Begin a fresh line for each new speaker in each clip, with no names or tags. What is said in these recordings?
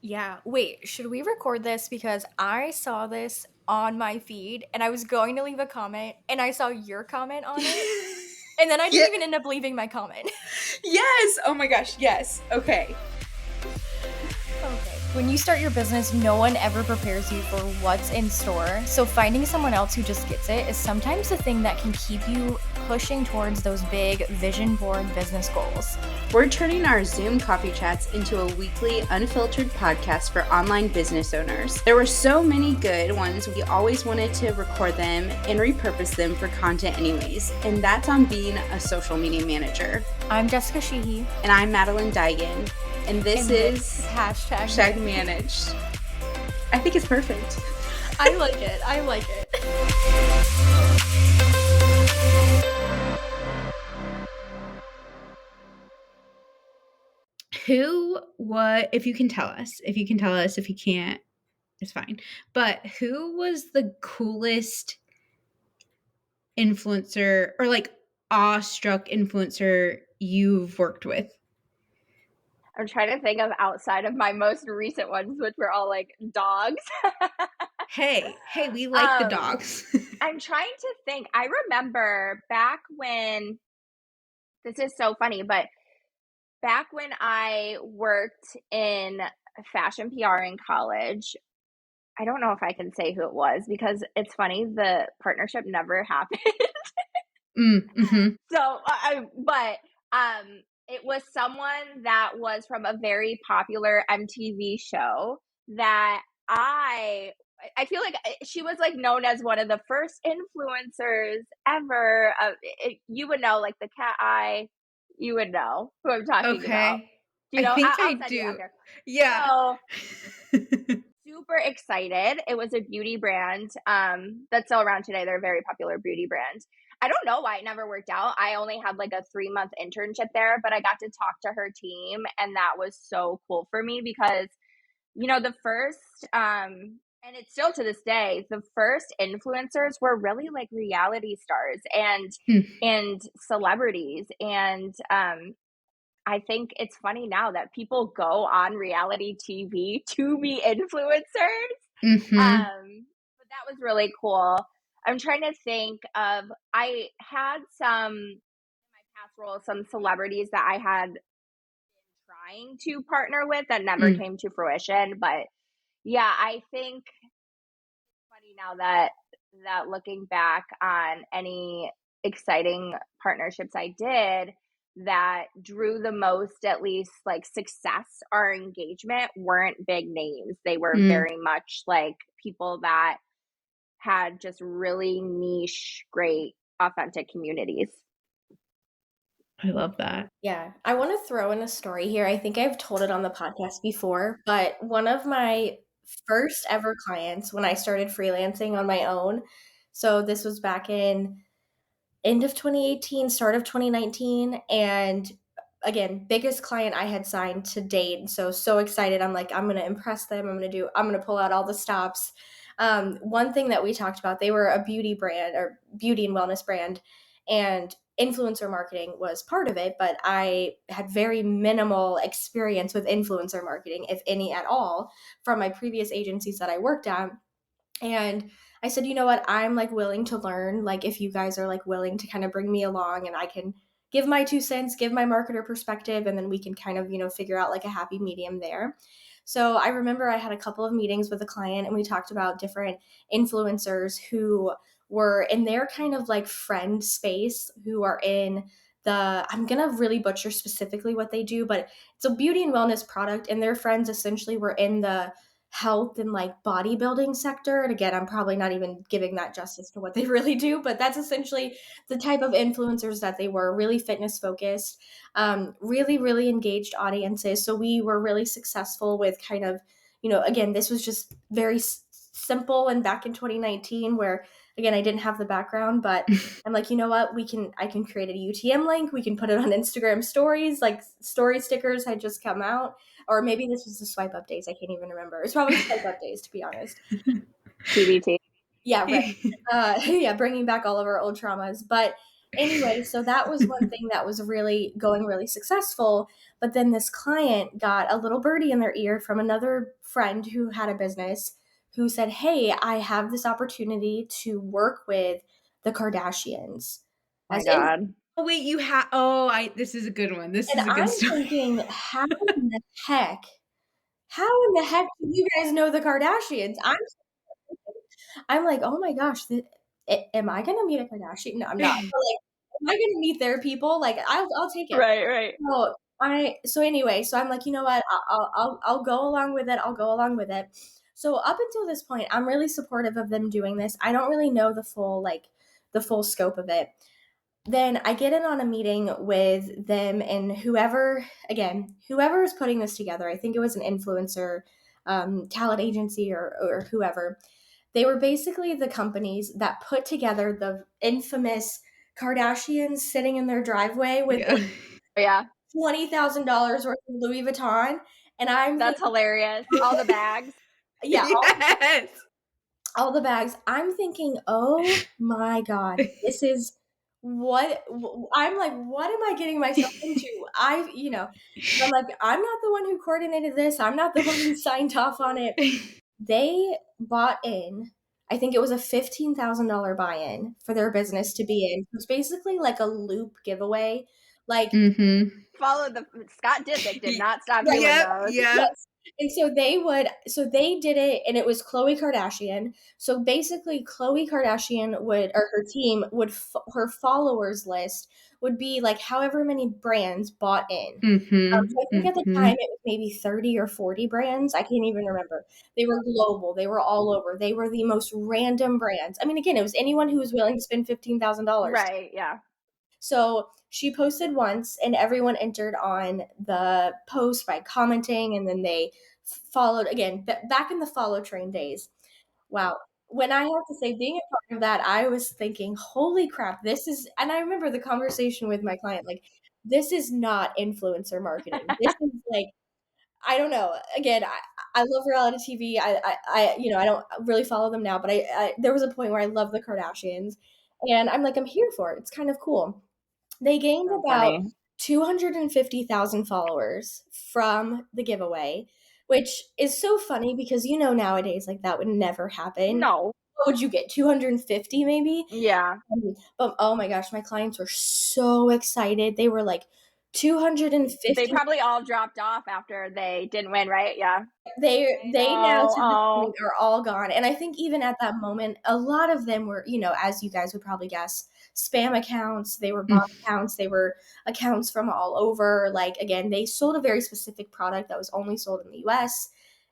Yeah. Wait, should we record this? Because I saw this on my feed and I was going to leave a comment and I saw your comment on it. And then I
Yeah.
didn't even end up leaving my comment.
Yes. Oh my gosh. Yes. Okay.
Okay. When you start your business, no one ever prepares you for what's in store. So finding someone else who just gets it is sometimes the thing that can keep you pushing towards those big vision board business goals.
We're turning our Zoom coffee chats into a weekly unfiltered podcast for online business owners. There were so many good ones, we always wanted to record them and repurpose them for content anyways. And that's on being a social media manager.
I'm Jessica Sheehy.
And I'm Madeline Daigan. And this is
hashtag
managed. I think it's perfect.
I like it. I like it.
If you can tell us. If you can tell us, if you can't, it's fine. But who was the coolest influencer or like awestruck influencer you've worked with?
I'm trying to think of outside of my most recent ones, which were all like dogs.
Hey, we like the dogs.
I'm trying to think. I remember back when, this is so funny, but back when I worked in fashion PR in college, I don't know if I can say who it was because it's funny, the partnership never happened.
Mm-hmm.
So, it was someone that was from a very popular MTV show that I feel like she was like known as one of the first influencers ever. You would know, like the cat eye. You would know who I'm talking about.
Okay.
Do you know?
I think
I'll
I
send
do.
you after.
Yeah.
So super excited. It was a beauty brand that's still around today. They're a very popular beauty brand. I don't know why it never worked out. I only had like a 3-month internship there, but I got to talk to her team, and that was so cool for me because, the first, and it's still to this day, the first influencers were really like reality stars and celebrities. And I think it's funny now that people go on reality TV to be influencers.
Mm-hmm.
But that was really cool. I'm trying to think of, I had in my past roles, some celebrities that I had been trying to partner with that never came to fruition. But yeah, I think it's funny now that looking back on any exciting partnerships I did that drew the most, at least like success or engagement, weren't big names. They were very much like people that had just really niche, great, authentic communities.
I love that.
Yeah, I want to throw in a story here. I think I've told it on the podcast before, but one of my first ever clients when I started freelancing on my own, so this was back in end of 2018, start of 2019, and again, biggest client I had signed to date. And so excited. I'm like, I'm going to impress them. I'm going to pull out all the stops. One thing that we talked about, they were a beauty brand or beauty and wellness brand, and influencer marketing was part of it, but I had very minimal experience with influencer marketing, if any at all, from my previous agencies that I worked at. And I said, you know what, I'm like willing to learn, like if you guys are like willing to kind of bring me along and I can give my 2 cents, give my marketer perspective, and then we can kind of, figure out like a happy medium there. So I remember I had a couple of meetings with a client and we talked about different influencers who were in their kind of like friend space, who are in I'm going to really butcher specifically what they do, but it's a beauty and wellness product, and their friends essentially were in the health and like bodybuilding sector. And again, I'm probably not even giving that justice to what they really do, but that's essentially the type of influencers that they were, really fitness focused, really, really engaged audiences. So we were really successful with kind of, again, this was just very simple. And back in 2019, where again, I didn't have the background, but I'm like, you know what, I can create a UTM link. We can put it on Instagram stories, like story stickers had just come out. Or maybe this was the swipe up days. I can't even remember. It's probably swipe up days, to be honest.
TBT.
Yeah, right. Yeah, bringing back all of our old traumas. But Anyway, so that was one thing that was really going really successful. But then this client got a little birdie in their ear from another friend who had a business who said, "Hey, I have this opportunity to work with the Kardashians
My
as in."
God.
Oh wait, you have. Oh, I. This is a good one. This
And
is a good
I'm
story.
thinking, heck how in the heck do you guys know the Kardashians? I'm like, "Oh my gosh, am I gonna meet a Kardashian?" No, I'm not. But, like, am I gonna meet their people? Like, I'll take it.
Right, right.
So anyway, so I'm like, "You know what? I'll go along with it, I'll go along with it." So up until this point, I'm really supportive of them doing this. I don't really know the full scope of it. Then I get in on a meeting with them and whoever is putting this together. I think it was an influencer, talent agency or whoever. They were basically the companies that put together the infamous Kardashians sitting in their driveway with
Yeah.
Yeah,
$20,000 worth of Louis Vuitton, and I'm
that's
thinking,
hilarious. All the bags.
yeah,
Yes.
all the bags. I'm thinking, "Oh my god, this is I'm like, "What am I getting myself into?" I'm like, "I'm not the one who coordinated this. I'm not the one who signed off on it." They bought in, I think it was a $15,000 buy-in for their business to be in. It was basically like a loop giveaway. Like,
Mm-hmm.
Follow the Scott Disick did not stop doing
Yep.
those.
Yep.
yes. And so they did it and it was Khloe Kardashian. So basically Khloe Kardashian would or her team would her followers list would be like however many brands bought in.
Mm-hmm.
So I think at the
Mm-hmm.
time it was maybe 30 or 40 brands. I can't even remember. They were global. They were all over. They were the most random brands. I mean, again, it was anyone who was willing to spend $15,000.
Right, yeah.
So she posted once, and everyone entered on the post by commenting, and then they followed again. Back in the follow train days, wow. When I have to say, being a part of that, I was thinking, "Holy crap, this is." And I remember the conversation with my client, like, "This is not influencer marketing. This is like." I don't know. Again, I love reality TV. I don't really follow them now, but there was a point where I loved the Kardashians, and I'm like, I'm here for it. It's kind of cool. They gained
So
about
funny.
250,000 followers from the giveaway, which is so funny because nowadays like that would never happen.
No.
What would you get? 250 maybe?
Yeah.
But oh my gosh, my clients were so excited. They were like
They
250.
probably all dropped off after they didn't win, right? Yeah. I
They now
know.
to this
Oh,
point are all gone, and I think even at that moment, a lot of them were, as you guys would probably guess, spam accounts, they were bot accounts, they were accounts from all over, like, again, they sold a very specific product that was only sold in the US,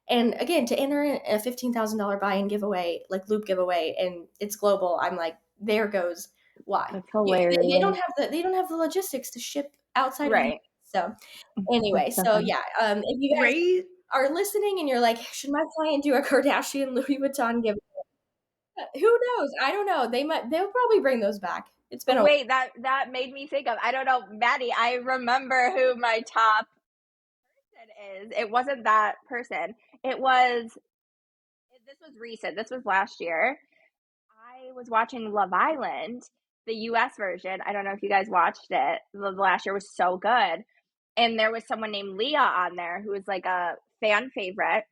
and again, to enter in a $15,000 buy-in giveaway, like, loop giveaway, and it's global, I'm like, there goes why.
that's
They don't
hilarious.
have the logistics to ship outside of the
Right.
US, so anyway,
That's so
so
funny.
yeah, if you guys
Right.
are listening and you're like, should my client do a Kardashian Louis Vuitton giveaway? Who knows? I don't know. They'll probably bring those back. It's been a while.
Wait, that made me think of, I don't know, Maddie, I remember who my top person is. It wasn't that person. This was recent. This was last year. I was watching Love Island, the US version. I don't know if you guys watched it. The last year was so good. And there was someone named Leah on there who was like a fan favorite.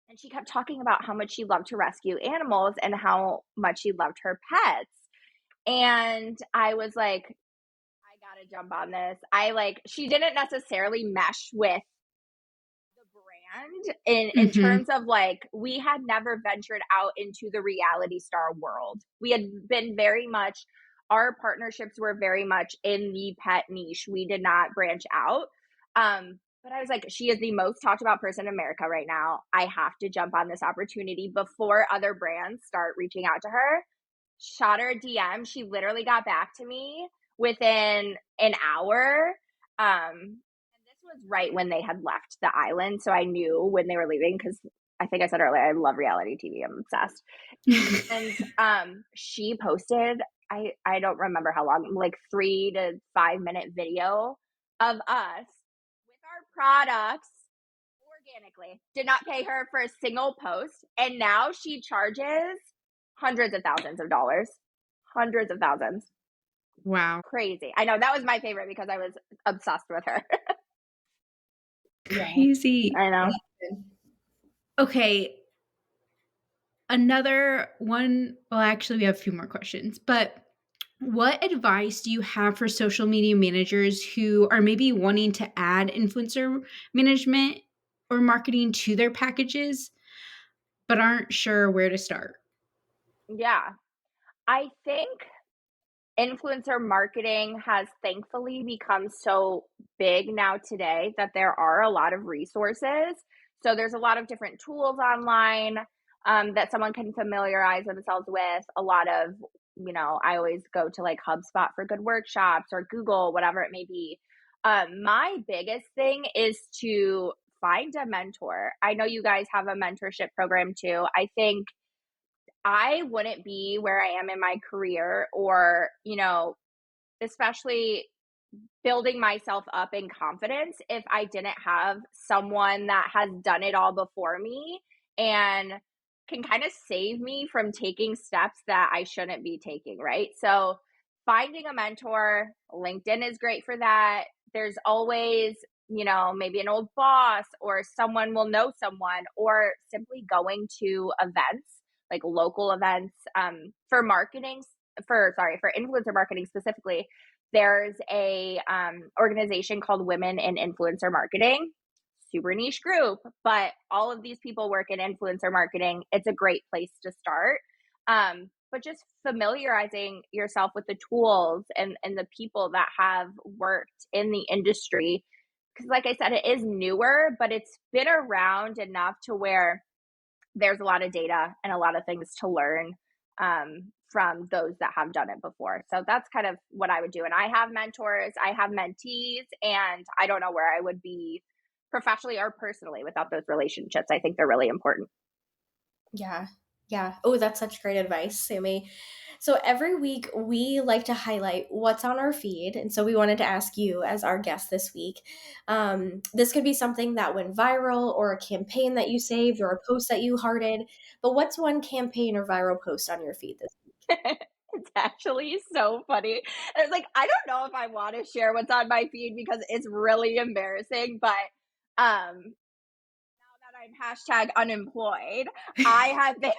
And she kept talking about how much she loved to rescue animals and how much she loved her pets. And I was like, I gotta jump on this. She didn't necessarily mesh with the brand in
Mm-hmm.
terms of like we had never ventured out into the reality star world. We had been very much our partnerships were very much in the pet niche. We did not branch out. But I was like, she is the most talked about person in America right now. I have to jump on this opportunity before other brands start reaching out to her. Shot her a DM. She literally got back to me within an hour. And this was right when they had left the island. So I knew when they were leaving because I think I said earlier, I love reality TV. I'm obsessed. And she posted, I don't remember how long, like 3 to 5 minute video of us with our products organically. Did not pay her for a single post. And now she charges hundreds of thousands of dollars. Hundreds of thousands.
Wow.
Crazy. I know, that was my favorite because I was obsessed with her.
Yeah.
Crazy.
I know.
Okay, another one, well, actually, we have a few more questions, but what advice do you have for social media managers who are maybe wanting to add influencer management or marketing to their packages, but aren't sure where to start?
Yeah. I think influencer marketing has thankfully become so big now today that there are a lot of resources. So there's a lot of different tools online that someone can familiarize themselves with. A lot of, I always go to like HubSpot for good workshops or Google, whatever it may be. My biggest thing is to find a mentor. I know you guys have a mentorship program too. I think I wouldn't be where I am in my career or, especially building myself up in confidence if I didn't have someone that has done it all before me and can kind of save me from taking steps that I shouldn't be taking, right? So, finding a mentor, LinkedIn is great for that. There's always, maybe an old boss or someone will know someone, or simply going to events, like local events for marketing, for influencer marketing specifically. There's a organization called Women in Influencer Marketing, super niche group, but all of these people work in influencer marketing. It's a great place to start. But just familiarizing yourself with the tools and the people that have worked in the industry. Because, like I said, it is newer, but it's been around enough to where there's a lot of data and a lot of things to learn from those that have done it before. So that's kind of what I would do. And I have mentors, I have mentees, and I don't know where I would be professionally or personally without those relationships. I think they're really important.
Yeah. Yeah. Oh, that's such great advice, Sammy. So every week we like to highlight what's on our feed. And so we wanted to ask you as our guest this week. This could be something that went viral or a campaign that you saved or a post that you hearted. But what's one campaign or viral post on your feed this week?
It's actually so funny. I was like, I don't know if I want to share what's on my feed because it's really embarrassing, but um that I'm hashtag unemployed, I have been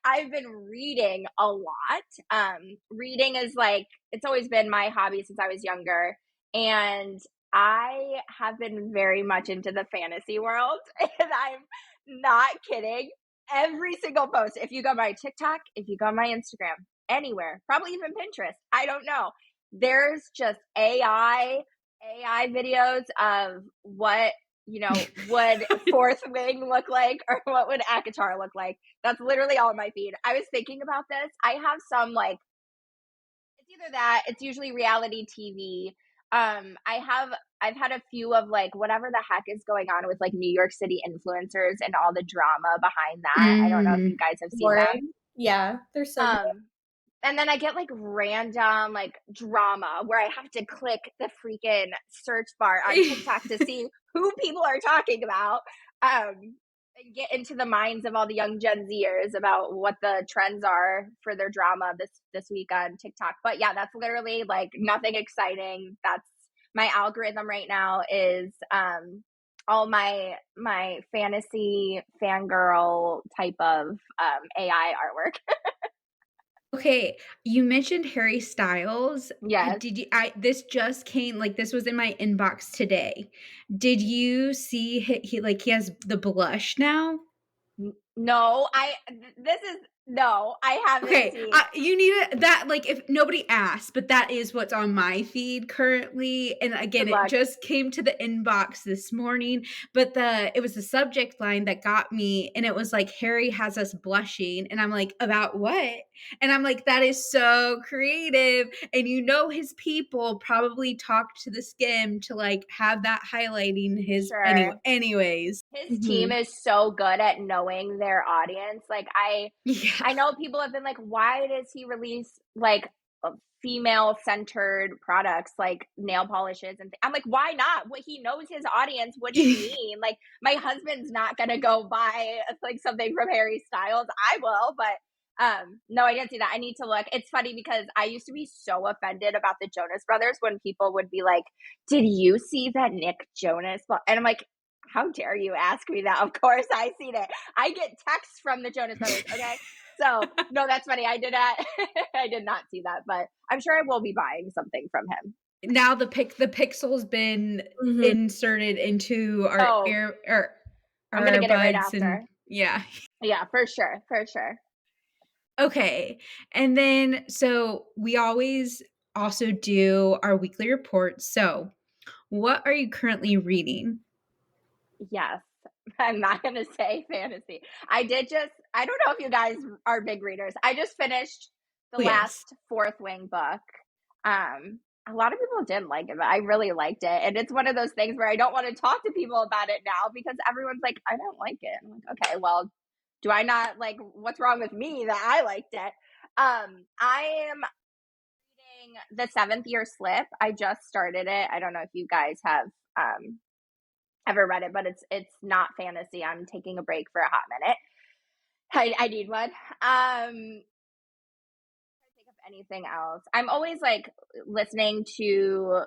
I've been reading a lot. Reading is like it's always been my hobby since I was younger, and I have been very much into the fantasy world, and I'm not kidding. Every single post, if you go on my TikTok, if you go on my Instagram, anywhere, probably even Pinterest, I don't know. There's just AI videos of what would Fourth Wing look like or what would Akatar look like? That's literally all in my feed. I was thinking about this. I have some like it's either that, it's usually reality TV. I've had a few of like whatever the heck is going on with like New York City influencers and all the drama behind that. I don't know if you
Mm.
guys have seen them.
Boring. Yeah, they're so good.
And then I get like random like drama where I have to click the freaking search bar on TikTok to see who people are talking about. And get into the minds of all the young Gen Zers about what the trends are for their drama this week on TikTok. But yeah, that's literally like nothing exciting. That's my algorithm right now is all my fantasy fangirl type of AI artwork.
Okay, you mentioned Harry Styles.
Yes.
Did you I this just came like, this was in my inbox today. Did you see he has the blush now?
No, this is no, I haven't
Okay,
seen.
you need it that like, if nobody asked, but that is what's on my feed currently, and again,
Good
it
luck.
just came to the inbox this morning, but it was the subject line that got me, and it was like, "Harry has us blushing," and I'm like, "About what?" And I'm like, "That is so creative," and his people probably talked to the Skim to, like, have that highlighting his
Sure.
anyways.
His team
Mhm.
is so good at knowing their audience. Like
Yeah.
I know people have been like, why does he release like female centered products like nail polishes I'm like, why not? What he knows his audience. What do you mean? Like my husband's not gonna go buy like something from Harry Styles. I will, but No, I didn't see that. I need to look. It's funny because I used to be so offended about the Jonas Brothers when people would be like, "Did you see that Nick Jonas?" And I'm like, "How dare you ask me that?" Of course, I seen it. I get texts from the Jonas Brothers. Okay, so no, that's funny. I did not. I did not see that, but I'm sure I will be buying something from him.
Now the pixel's been
Mhm.
inserted into our
Oh,
ear or
I'm
our
gonna get it right
earbuds and
after.
yeah.
Yeah, for sure, for sure.
Okay. And then so we always also do our weekly reports. So, what are you currently reading?
Yes. I'm not gonna say fantasy. I don't know if you guys are big readers. I just finished the
Oh, yes.
last Fourth Wing book. A lot of people didn't like it, but I really liked it. And it's one of those things where I don't want to talk to people about it now because everyone's like, I don't like it. I'm like, okay, well, do I not like what's wrong with me that I liked it? I am reading The Seventh Year Slip. I just started it. I don't know if you guys have ever read it, but it's not fantasy. I'm taking a break for a hot minute. I need one. Think of anything else. I'm always like listening to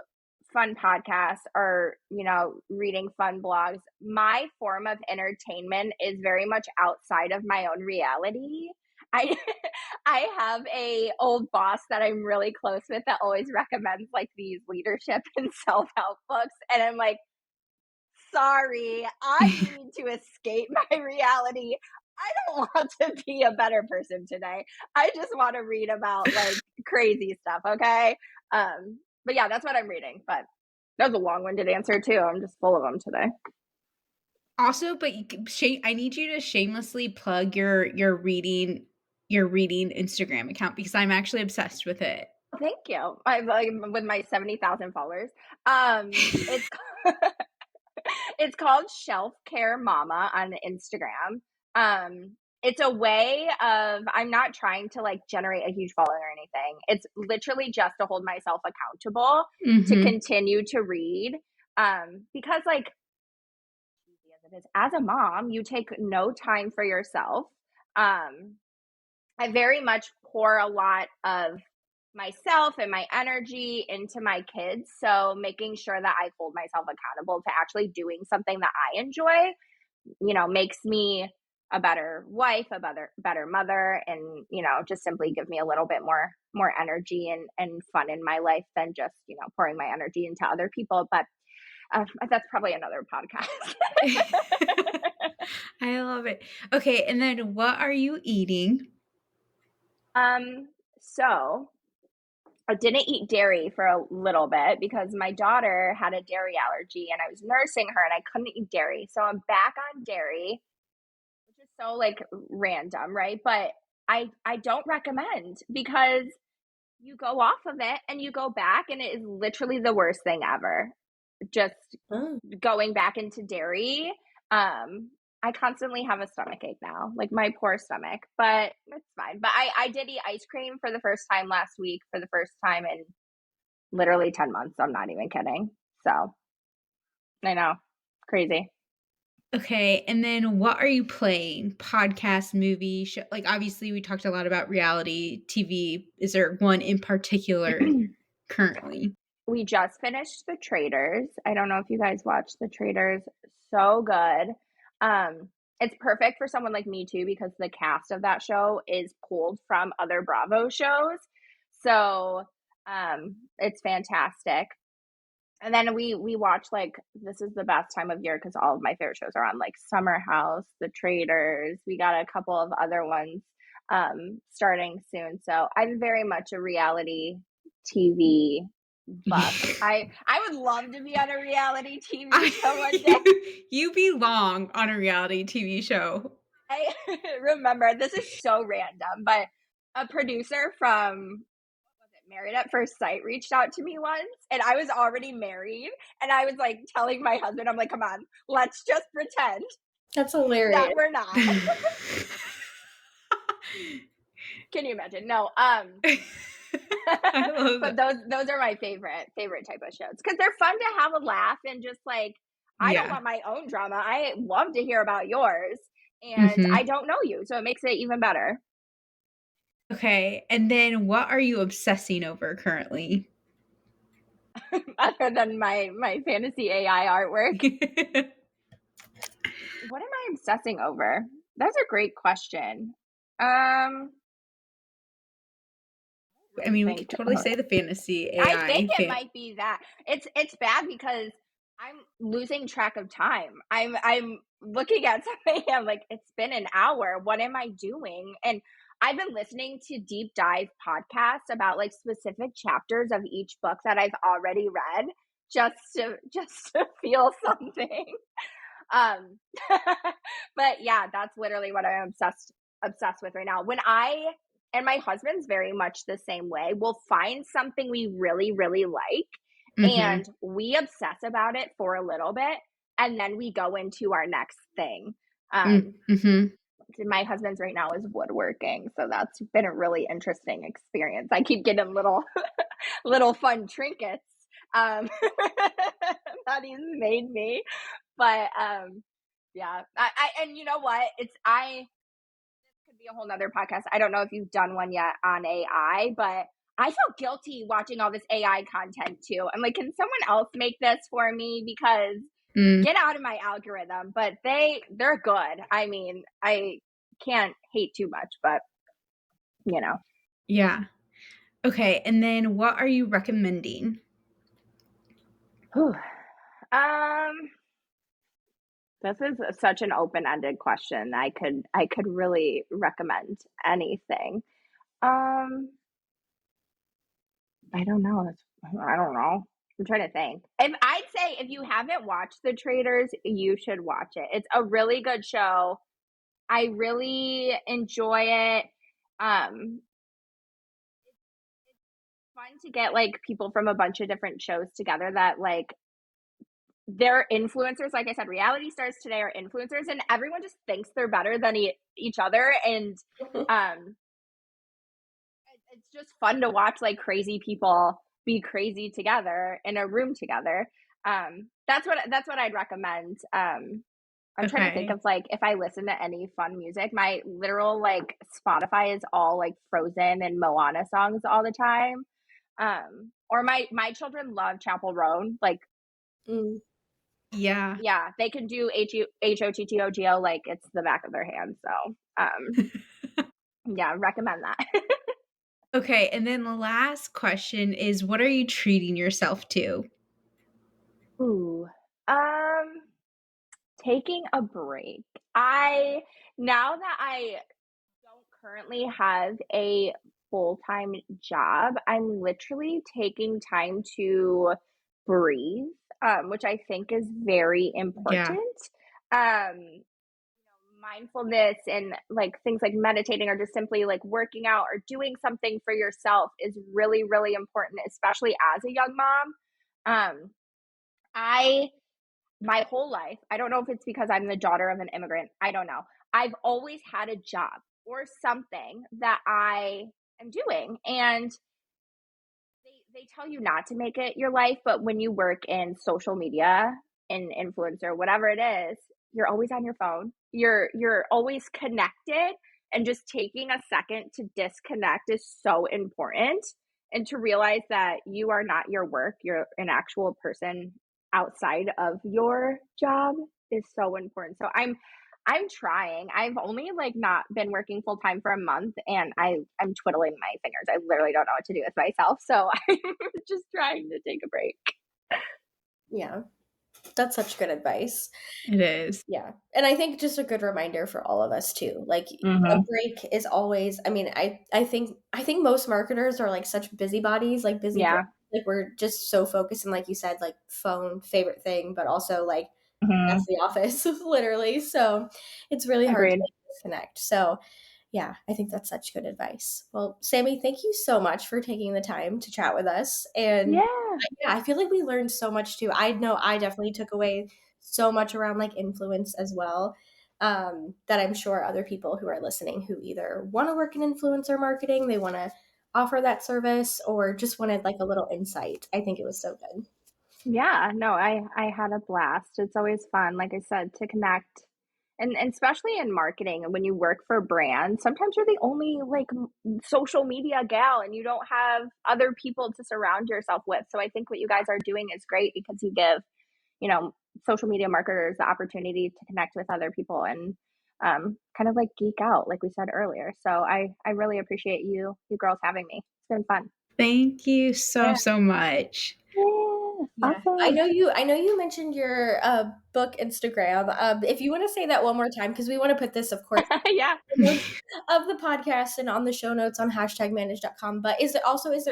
fun podcasts or reading fun blogs. My form of entertainment is very much outside of my own reality. I I have a old boss that I'm really close with that always recommends like these leadership and self-help books, and I'm like, sorry, I need to escape my reality. I don't want to be a better person today. I just want to read about like crazy stuff, okay? But yeah, that's what I'm reading. But that was a long-winded answer too. I'm just full of them today.
Also, but I need you to shamelessly plug your reading Instagram account because I'm actually obsessed with it.
Thank you. I'm like with my 70,000 followers. It's it's called Shelf Care Mama on Instagram. It's a way of I'm not trying to like generate a huge following or anything. It's literally just to hold myself accountable to
Mhm.
continue to read. Because like easy as it is, as a mom, you take no time for yourself. Um, I very much pour a lot of myself and my energy into my kids. So making sure that I hold myself accountable to actually doing something that I enjoy, makes me a better wife, a better mother, and just simply give me a little bit more energy and fun in my life than just pouring my energy into other people. But that's probably another podcast.
I love it. Okay, and then what are you eating?
So I didn't eat dairy for a little bit because my daughter had a dairy allergy and I was nursing her and I couldn't eat dairy. So I'm back on dairy, which is so like random, right? But I don't recommend because you go off of it and you go back and it is literally the worst thing ever. Just
Oh.
going back into dairy. I constantly have a stomach ache now, like my poor stomach, but it's fine. But I did eat ice cream for the first time last week for the first time in literally 10 months. I'm not even kidding. So I know, crazy.
Okay, and then what are you playing? Podcast, movie, show like, obviously, we talked a lot about reality TV. Is there one in particular currently?
We just finished The Traders. I don't know if you guys watched The Traders. So good. It's perfect for someone like me too because the cast of that show is pulled from other Bravo shows. So it's fantastic. And then we watch like this is the best time of year because all of my favorite shows are on like Summer House, The Traders. We got a couple of other ones starting soon. So I'm very much a reality TV buff. I would love to be on a reality TV show one day.
You belong on a reality TV show.
I remember this is so random, but a producer from Married at First Sight reached out to me once, and I was already married, and I was like telling my husband, I'm like, come on, let's just pretend
That's
that
hilarious.
we're not. Can you imagine? No,
I love
but
it.
those are my favorite type of shows because they're fun to have a laugh and just like I don't
Yeah.
want my own drama. I love to hear about yours, and I
Mhm.
don't know you, so it makes it even better.
Okay, and then what are you obsessing over currently?
Other than my fantasy AI artwork. What am I obsessing over? That's a great question.
I
Really
mean, we
think
could totally say the fantasy
I think
AI
it might be that. It's bad because I'm losing track of time. I'm looking at something, I'm like, it's been an hour. What am I doing? And I've been listening to deep dive podcasts about like specific chapters of each book that I've already read just to feel something. Um, but yeah, that's literally what I'm obsessed with right now. When I and my husband's very much the same way. We'll find something we really, really like,
Mhm.
and we obsess about it for a little bit, and then we go into our next thing.
Mm,
Um,
mhm.
my husband's right now is woodworking, so that's been a really interesting experience. I keep getting little fun trinkets um, that he's made me, but yeah, I and you know what? It's I could be a whole nother podcast. I don't know if you've done one yet on AI, but I feel guilty watching all this AI content too. I'm like, can someone else make this for me? Because
Mm,
get out of my algorithm. But they're good. I mean, I can't hate too much, but you know.
yeah. Okay, and then what are you recommending?
Whew. Um, this is such an open-ended question. I could really recommend anything. Um, I don't know. I don't know. I'm trying to think. If I'd say if you haven't watched The Traders, you should watch it. It's a really good show. I really enjoy it. Um, Fun to get like people from a bunch of different shows together that like they're influencers. Like I said, reality stars today are influencers, and everyone just thinks they're better than each other. And um, it's just fun to watch like crazy people be crazy together in a room together. That's what I'd recommend. I'm trying to think
Okay.
of like if I listen to any fun music. My literal like Spotify is all like Frozen and Moana songs all the time. Or my children love Chapel Roan. Like,
Mm.
Yeah.
yeah, they can do HOTTOGO like it's the back of their hand. So, yeah, recommend that.
Okay, and then the last question is what are you treating yourself to?
Ooh, um, taking a break. I Now that I don't currently have a full-time job, I'm literally taking time to breathe, which I think is very
Yeah.
important. Mindfulness and like things like meditating or just simply like working out or doing something for yourself is really, really important, especially as a young mom. Um, I My whole life, I don't know if it's because I'm the daughter of an immigrant, I don't know. I've always had a job or something that I am doing. And they tell you not to make it your life, but when you work in social media, in influencer, whatever it is, you're always on your phone. You're always connected, and just taking a second to disconnect is so important, and to realize that you are not your work, you're an actual person outside of your job is so important. So I'm trying. I've only like not been working full time for a month, and I'm twiddling my fingers. I literally don't know what to do with myself. So I'm just trying to take a break.
Yeah, that's such good advice.
It is.
Yeah, and I think just a good reminder for all of us too, like, a
Mhm.
break is always I mean, I think most marketers are, like, such busybodies, like, busy brains,
Yeah.
like, we're just so focused and like you said, like, phone, favorite thing, but also, like, that's
Mhm.
the office, literally, so it's really hard to,
Agreed.
like, disconnect, so, yeah, I think that's such good advice. Well, Sammy, thank you so much for taking the time to chat with us, and
Yeah.
yeah, I feel like we learned so much too. I know I definitely took away so much around like influence as well. That I'm sure other people who are listening who either want to work in influencer marketing, they want to offer that service, or just wanted like a little insight. I think it was so good.
Yeah. No, I had a blast. It's always fun, like I said, to connect And especially in marketing, and when you work for brands, sometimes you're the only like social media gal and you don't have other people to surround yourself with. So I think what you guys are doing is great because you give, you know, social media marketers the opportunity to connect with other people and kind of like geek out, like we said earlier. So I really appreciate you girls having me. It's been fun.
Thank you so,
Yeah.
so much.
Yeah.
Yeah, I
Awesome.
know you mentioned your, book Instagram, if you wanna say that one more time, because we wanna put this, of course,
Yeah.
in the notes of the podcast and on the show notes on #manage.com, but is there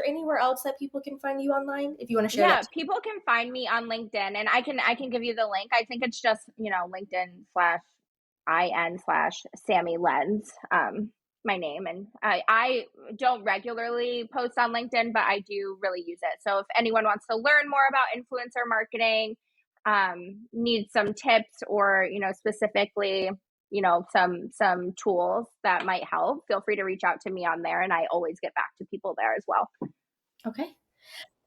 anywhere else that people can find you online, if you wanna share that
Yeah,
too?
people can find me on LinkedIn and I can give you the link. I think it's just, LinkedIn/IN/ Sammi Lenz, my name. And I don't regularly post on LinkedIn, but I do really use it. So if anyone wants to learn more about influencer marketing, needs some tips or, specifically, some tools that might help, feel free to reach out to me on there. And I always get back to people there as well.
Okay.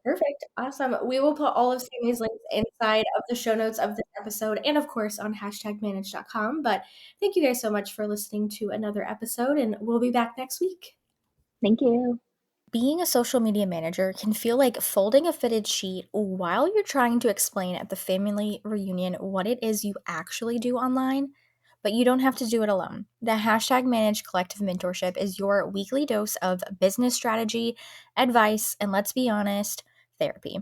Perfect. Awesome. We will put all of Sammy's links inside of the show notes of this episode and, of course, on #manage.com. But thank you guys so much for listening to another episode, and we'll be back next week.
Thank you.
Being a social media manager can feel like folding a fitted sheet while you're trying to explain at the family reunion what it is you actually do online, but you don't have to do it alone. The #Manage Collective Mentorship is your weekly dose of business strategy, advice, and let's be honest, therapy.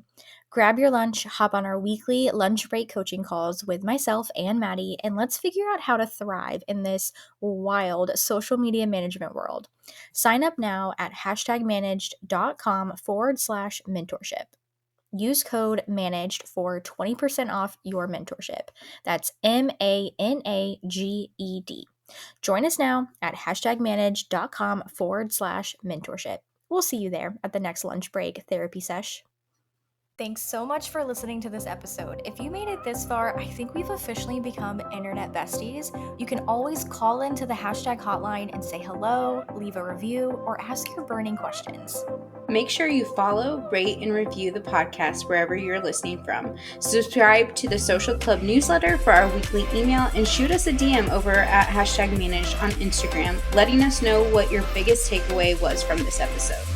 Grab your lunch, hop on our weekly lunch break coaching calls with myself and Maddie, and let's figure out how to thrive in this wild social media management world. Sign up now at #managed.com/mentorship. Use code MANAGED for 20% off your mentorship. That's MANAGED. Join us now at #managed.com/mentorship. We'll see you there at the next lunch break therapy sesh. Thanks so much for listening to this episode. If you made it this far, I think we've officially become internet besties. You can always call into the #hotline and say hello, leave a review, or ask your burning questions.
Make sure you follow, rate, and review the podcast wherever you're listening from. Subscribe to the Social Club newsletter for our weekly email and shoot us a DM over at #managed on Instagram, letting us know what your biggest takeaway was from this episode.